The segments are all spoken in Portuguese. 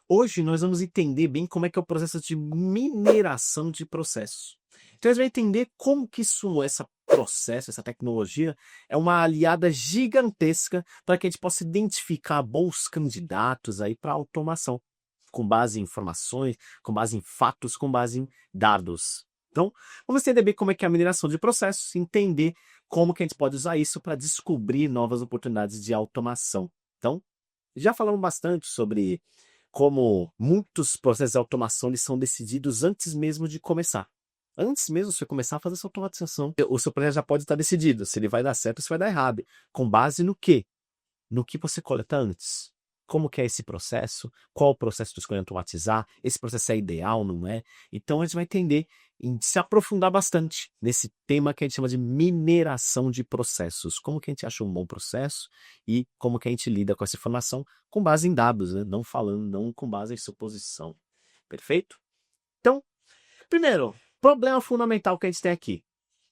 Hoje nós vamos entender bem como é que é o processo de mineração de processos. Então a gente vai entender como que esse processo, essa tecnologia, é uma aliada gigantesca para que a gente possa identificar bons candidatos aí para automação, com base em informações, com base em fatos, com base em dados. Então, vamos entender bem como é que é a mineração de processos, entender como que a gente pode usar isso para descobrir novas oportunidades de automação. Então, já falamos bastante sobre como muitos processos de automação eles são decididos antes mesmo de começar. Antes mesmo de você começar a fazer essa automatização, o seu projeto já pode estar decidido se ele vai dar certo ou se vai dar errado. Com base no quê? No que você coleta antes. Como que é esse processo? Qual o processo que você escolhe automatizar? Esse processo é ideal, não é? Então a gente vai entender e se aprofundar bastante nesse tema que a gente chama de mineração de processos. Como que a gente acha um bom processo e como que a gente lida com essa informação com base em dados, né? Não com base em suposição. Perfeito? Então, primeiro, problema fundamental que a gente tem aqui.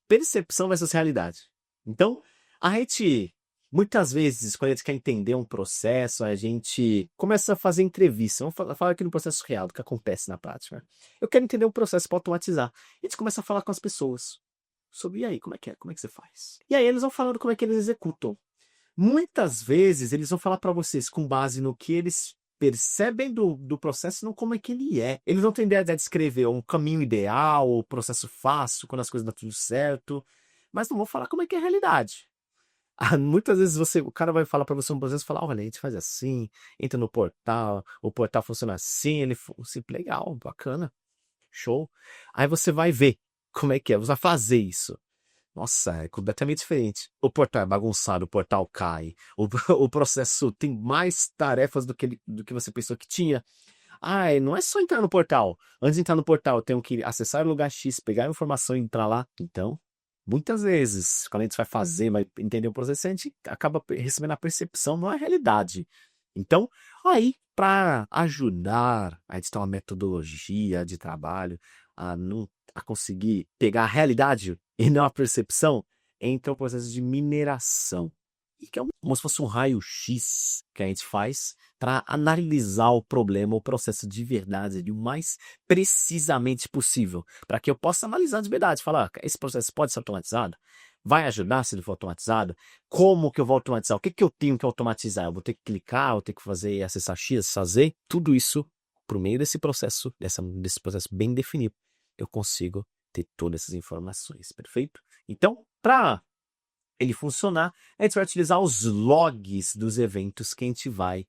Percepção versus realidade. Então, a gente, muitas vezes, quando a gente quer entender um processo, a gente começa a fazer entrevista. Vamos falar aqui no processo real, do que acontece na prática. Eu quero entender um processo para automatizar. A gente começa a falar com as pessoas sobre, e aí, como é que é? Como é que você faz? E aí eles vão falando como é que eles executam. Muitas vezes, eles vão falar para vocês com base no que eles percebem do processo, não como é que ele é. Eles não têm ideia de descrever um caminho ideal, o processo fácil, quando as coisas dão tudo certo, mas não vão falar como é que é a realidade. Muitas vezes o cara vai falar para você um processo e falar, olha, a gente faz assim, entra no portal, o portal funciona assim, ele funciona legal, bacana, show. Aí você vai ver como é que é, você vai fazer isso. Nossa, é completamente diferente. O portal é bagunçado, o portal cai, o processo tem mais tarefas do que você pensou que tinha. Ai, não é só entrar no portal. Antes de entrar no portal, eu tenho que acessar o lugar X, pegar a informação e entrar lá. Então, muitas vezes, quando a gente vai fazer, vai entender o processo, a gente acaba recebendo a percepção, não é a realidade. Então, aí, para ajudar a gente ter uma metodologia de trabalho, a conseguir pegar a realidade e não a percepção, entra o processo de mineração. E que é como se fosse um raio-x que a gente faz para analisar o problema, o processo de verdade, o mais precisamente possível, para que eu possa analisar de verdade, falar, esse processo pode ser automatizado? Vai ajudar se ele for automatizado? Como que eu vou automatizar? O que que eu tenho que automatizar? Eu vou ter que clicar, eu vou ter que fazer, acessar X, fazer tudo isso por meio desse processo, desse processo bem definido. Eu consigo ter todas essas informações, perfeito? Então, para ele funcionar, a gente vai utilizar os logs dos eventos que a gente vai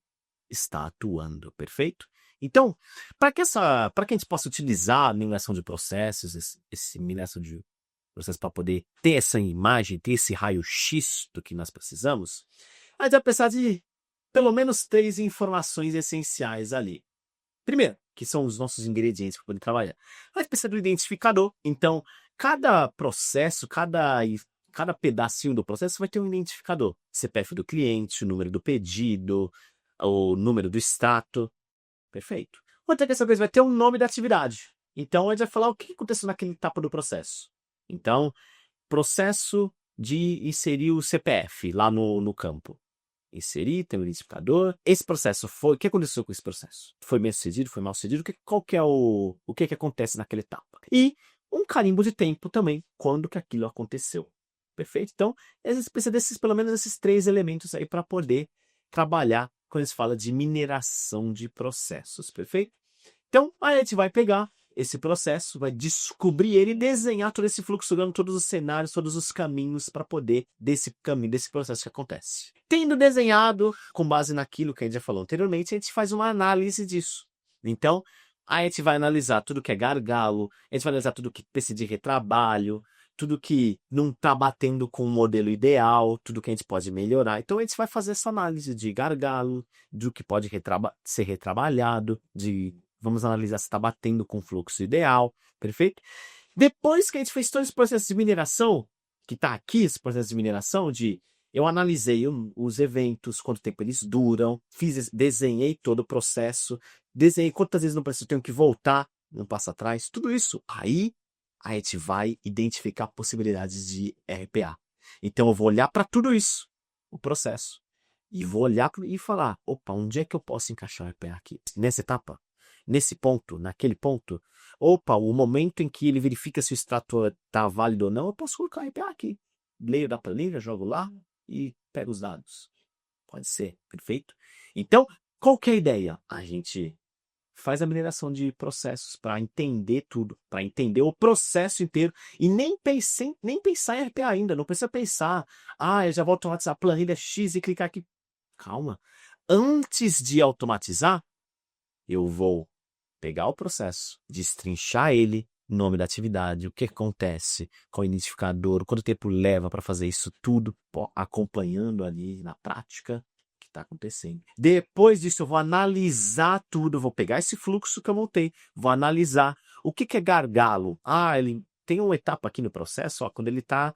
estar atuando, perfeito? Então, para que a gente possa utilizar a mineração de processos, esse mineração de processos para poder ter essa imagem, ter esse raio-x do que nós precisamos, a gente vai precisar de pelo menos 3 informações essenciais ali. Primeiro, que são os nossos ingredientes para poder trabalhar. A gente precisa do identificador. Então, cada processo, cada pedacinho do processo vai ter um identificador. CPF do cliente, o número do pedido, o número do extrato. Perfeito. Outra questão que a gente vai ter um nome da atividade. Então, a gente vai falar o que aconteceu naquela etapa do processo. Então, processo de inserir o CPF lá no campo. Inserir, tem um identificador. Esse processo o que aconteceu com esse processo? Foi bem sucedido, foi mal sucedido? Qual que é o que acontece naquela etapa? E um carimbo de tempo também, quando que aquilo aconteceu. Perfeito? Então, a gente precisa pelo menos esses 3 elementos aí para poder trabalhar quando se fala de mineração de processos, perfeito? Então, a gente vai pegar esse processo, vai descobrir ele e desenhar todo esse fluxo, dando todos os cenários, todos os caminhos para poder desse processo que acontece. Tendo desenhado, com base naquilo que a gente já falou anteriormente, a gente faz uma análise disso. Então, a gente vai analisar tudo que é gargalo, a gente vai analisar tudo que precisa de retrabalho, tudo que não está batendo com o modelo ideal, tudo que a gente pode melhorar. Então, a gente vai fazer essa análise de gargalo, do que pode ser retrabalhado, vamos analisar se está batendo com o fluxo ideal, perfeito? Depois que a gente fez todo esse processo de mineração, que está aqui, esse processo de mineração, eu analisei os eventos, quanto tempo eles duram, desenhei todo o processo, desenhei quantas vezes no processo eu tenho que voltar, não passo atrás, tudo isso. Aí a gente vai identificar possibilidades de RPA. Então eu vou olhar para tudo isso, o processo, e vou olhar e falar, opa, onde é que eu posso encaixar o RPA aqui? Nessa etapa? Nesse ponto? Naquele ponto? Opa, o momento em que ele verifica se o extrato está válido ou não, eu posso colocar o RPA aqui. Leio da planilha, jogo lá e pego os dados. Pode ser, perfeito? Então, qual que é a ideia? A gente faz a mineração de processos para entender tudo, para entender o processo inteiro e nem pensar em RPA ainda, não precisa pensar, eu já vou automatizar a planilha X e clicar aqui. Calma. Antes de automatizar, eu vou pegar o processo, destrinchar ele, nome da atividade, o que acontece, qual o identificador, quanto tempo leva para fazer isso tudo, acompanhando ali na prática o que está acontecendo. Depois disso, eu vou analisar tudo, vou pegar esse fluxo que eu montei, vou analisar o que é gargalo. Ele tem uma etapa aqui no processo, quando ele está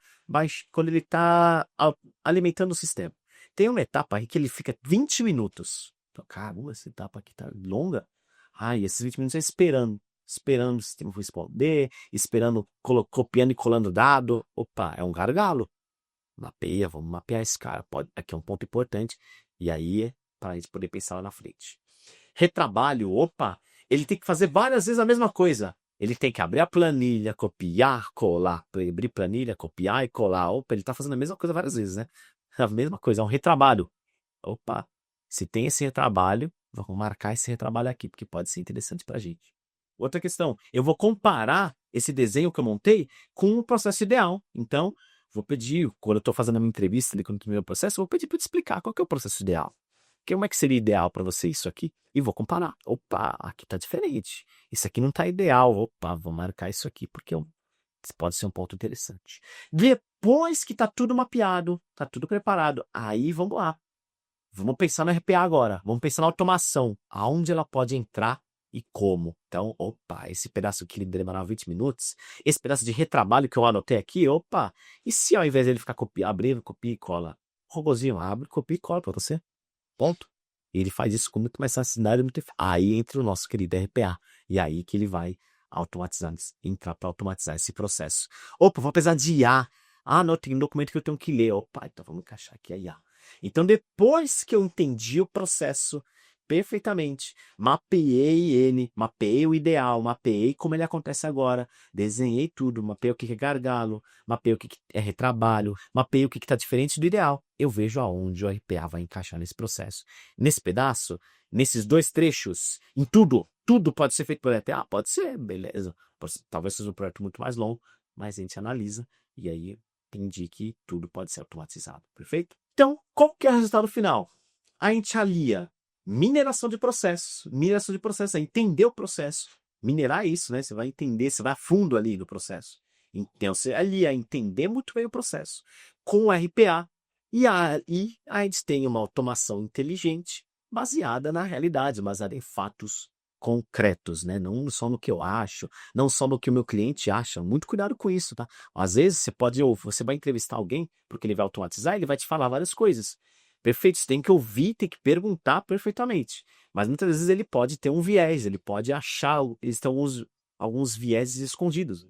alimentando o sistema. Tem uma etapa aí que ele fica 20 minutos. Então, caramba, essa etapa aqui tá longa. Esses 20 minutos é esperando o sistema responder, esperando, copiando e colando dado. Opa, é um gargalo. Mapeia, vamos mapear esse cara. Aqui é um ponto importante. E aí, para a gente poder pensar lá na frente. Retrabalho, ele tem que fazer várias vezes a mesma coisa. Ele tem que abrir a planilha, copiar, colar. Abrir planilha, copiar e colar. Ele está fazendo a mesma coisa várias vezes, né? A mesma coisa, é um retrabalho. Se tem esse retrabalho, vamos marcar esse retrabalho aqui, porque pode ser interessante para a gente. Outra questão, eu vou comparar esse desenho que eu montei com o processo ideal. Então, vou pedir, quando eu estou fazendo a minha entrevista, quando eu termino o processo, eu vou pedir para te explicar qual que é o processo ideal. Como é que seria ideal para você isso aqui? E vou comparar. Aqui está diferente. Isso aqui não está ideal. Vou marcar isso aqui, porque pode ser um ponto interessante. Depois que está tudo mapeado, está tudo preparado, aí vamos lá. Vamos pensar no RPA agora. Vamos pensar na automação. Aonde ela pode entrar e como. Então, esse pedaço aqui ele demorava 20 minutos. Esse pedaço de retrabalho que eu anotei aqui, e se ao invés dele ficar abrindo, copia e cola, o robozinho abre, copia e cola para você. Ponto. E ele faz isso com muito mais facilidade. Aí entra o nosso querido RPA. E aí que ele vai entrar para automatizar esse processo. Vou precisar de IA. Não, tem um documento que eu tenho que ler. Então vamos encaixar aqui a IA. Então, depois que eu entendi o processo perfeitamente, mapeei o ideal, mapeei como ele acontece agora, desenhei tudo, mapeei o que é gargalo, mapeei o que é retrabalho, mapeei o que está diferente do ideal, eu vejo aonde o RPA vai encaixar nesse processo. Nesse pedaço, nesses dois trechos, em tudo pode ser feito pelo RPA? Pode ser, beleza. Talvez seja um projeto muito mais longo, mas a gente analisa e aí entendi que tudo pode ser automatizado, perfeito? Então, qual que é o resultado final? A gente alia mineração de processos é entender o processo. Minerar isso, né? Você vai entender, você vai a fundo ali no processo. Então, você alia entender muito bem o processo com o RPA e aí a gente tem uma automação inteligente baseada na realidade, baseada em fatos concretos, né? Não só no que eu acho, não só no que o meu cliente acha. Muito cuidado com isso, tá? Às vezes você vai entrevistar alguém, porque ele vai automatizar, ele vai te falar várias coisas. Perfeito, você tem que ouvir, tem que perguntar perfeitamente. Mas muitas vezes ele pode ter um viés, ele pode achar, existem alguns vieses escondidos.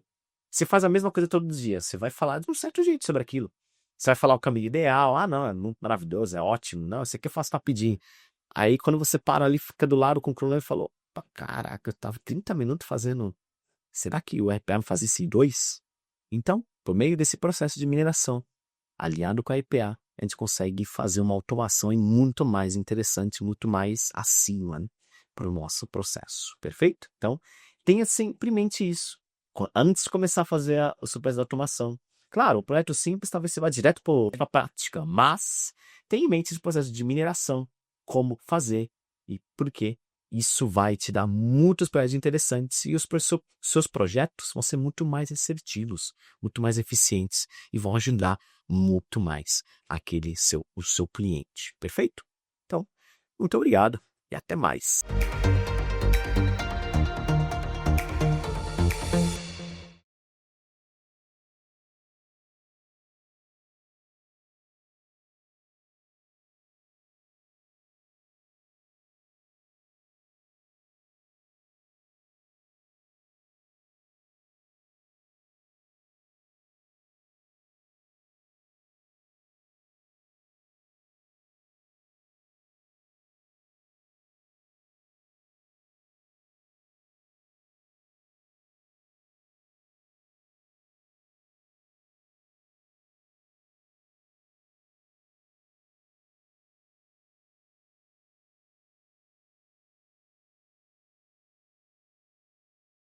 Você faz a mesma coisa todo dia, você vai falar de um certo jeito sobre aquilo. Você vai falar o caminho ideal, não, é muito maravilhoso, é ótimo, não, isso aqui eu faço rapidinho. Aí quando você para ali, fica do lado com o cronômetro e falou, caraca, eu tava 30 minutos fazendo, será que o RPA faz isso em 2? Então, por meio desse processo de mineração, alinhado com a RPA, a gente consegue fazer uma automação muito mais interessante, muito mais acima, né, para o nosso processo, perfeito? Então, tenha sempre em mente isso, antes de começar a fazer o processo de automação. Claro, o projeto simples talvez você vá direto para a prática, mas tenha em mente esse processo de mineração, como fazer e por quê. Isso vai te dar muitos projetos interessantes e os seus projetos vão ser muito mais assertivos, muito mais eficientes e vão ajudar muito mais o seu cliente. Perfeito? Então, muito obrigado e até mais.